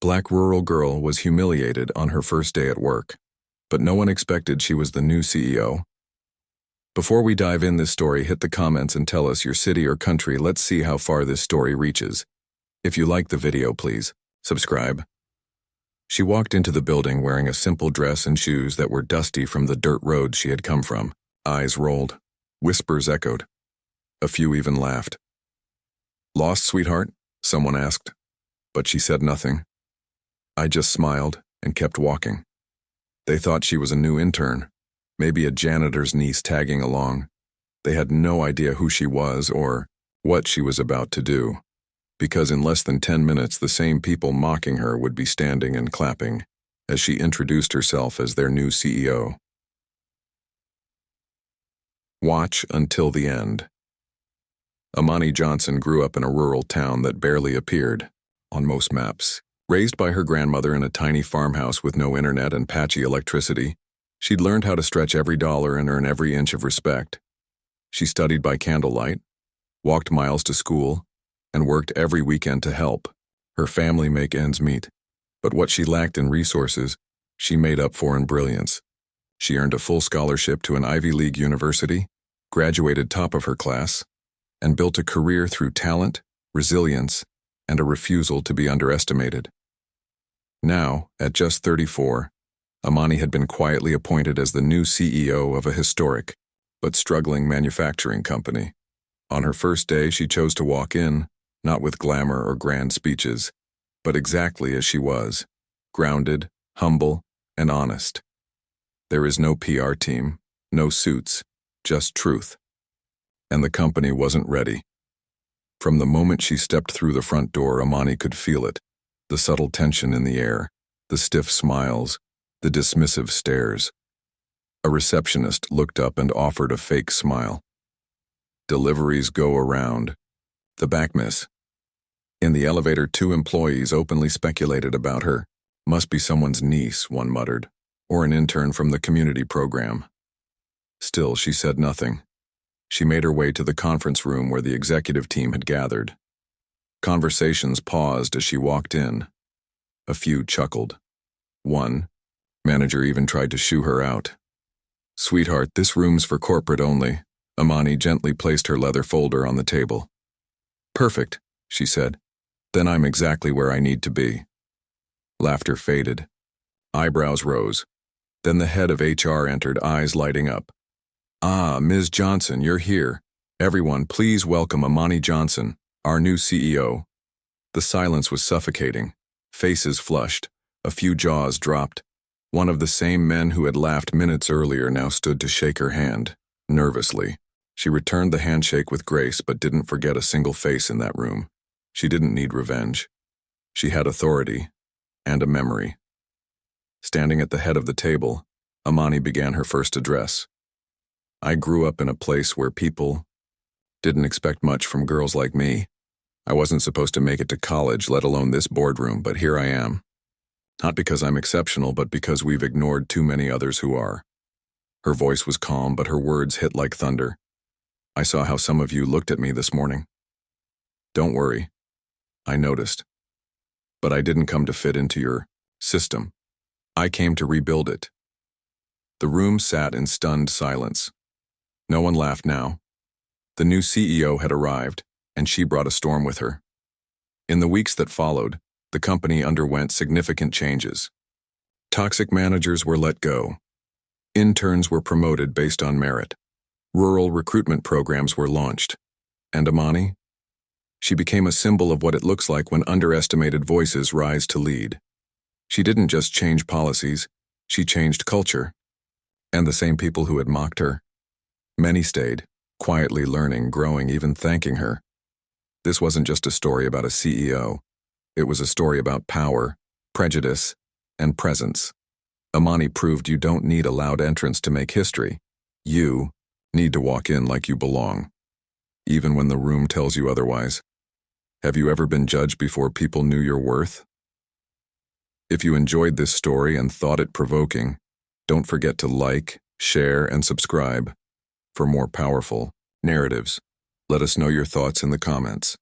Black rural girl was humiliated on her first day at work, but no one expected she was the new CEO. Before we dive in this story, hit the comments and tell us your city or country. Let's see how far this story reaches. If you like the video, please subscribe. She walked into the building wearing a simple dress and shoes that were dusty from the dirt roads she had come from. Eyes rolled. Whispers echoed. A few even laughed. "Lost, sweetheart?" someone asked, but she said nothing. I just smiled and kept walking. They thought she was a new intern, maybe a janitor's niece tagging along. They had no idea who she was or what she was about to do, because in less than 10 minutes the same people mocking her would be standing and clapping as she introduced herself as their new CEO. Watch until the end. Amani Johnson grew up in a rural town that barely appeared on most maps. Raised by her grandmother in a tiny farmhouse with no internet and patchy electricity, she'd learned how to stretch every dollar and earn every inch of respect. She studied by candlelight, walked miles to school, and worked every weekend to help her family make ends meet. But what she lacked in resources, she made up for in brilliance. She earned a full scholarship to an Ivy League university, graduated top of her class, and built a career through talent, resilience, and a refusal to be underestimated. Now, at just 34, Amani had been quietly appointed as the new CEO of a historic but struggling manufacturing company. On her first day, she chose to walk in, not with glamour or grand speeches, but exactly as she was, grounded, humble, and honest. There is no PR team, no suits, just truth. And the company wasn't ready. From the moment she stepped through the front door, Amani could feel it, the subtle tension in the air, the stiff smiles, the dismissive stares. A receptionist looked up and offered a fake smile. "Deliveries go around. The back, miss." In the elevator, 2 employees openly speculated about her. "Must be someone's niece," one muttered, "or an intern from the community program." Still, she said nothing. She made her way to the conference room where the executive team had gathered. Conversations paused as she walked in. A few chuckled. One manager even tried to shoo her out. "Sweetheart, this room's for corporate only." Amani gently placed her leather folder on the table. "Perfect," she said. "Then I'm exactly where I need to be." Laughter faded. Eyebrows rose. Then the head of HR entered, eyes lighting up. "Ah, Ms. Johnson, you're here. Everyone, please welcome Amani Johnson, our new CEO." The silence was suffocating. Faces flushed. A few jaws dropped. One of the same men who had laughed minutes earlier now stood to shake her hand, nervously. She returned the handshake with grace but didn't forget a single face in that room. She didn't need revenge. She had authority and a memory. Standing at the head of the table, Amani began her first address. "I grew up in a place where people didn't expect much from girls like me. I wasn't supposed to make it to college, let alone this boardroom, but here I am. Not because I'm exceptional, but because we've ignored too many others who are." Her voice was calm, but her words hit like thunder. "I saw how some of you looked at me this morning. Don't worry. I noticed. But I didn't come to fit into your system. I came to rebuild it." The room sat in stunned silence. No one laughed now. The new CEO had arrived, and she brought a storm with her. In the weeks that followed, the company underwent significant changes. Toxic managers were let go. Interns were promoted based on merit. Rural recruitment programs were launched. And Amani? She became a symbol of what it looks like when underestimated voices rise to lead. She didn't just change policies, she changed culture. And the same people who had mocked her, many stayed, quietly learning, growing, even thanking her. This wasn't just a story about a CEO. It was a story about power, prejudice, and presence. Amani proved you don't need a loud entrance to make history. You need to walk in like you belong, even when the room tells you otherwise. Have you ever been judged before people knew your worth? If you enjoyed this story and thought it provoking, don't forget to like, share, and subscribe for more powerful narratives. Let us know your thoughts in the comments.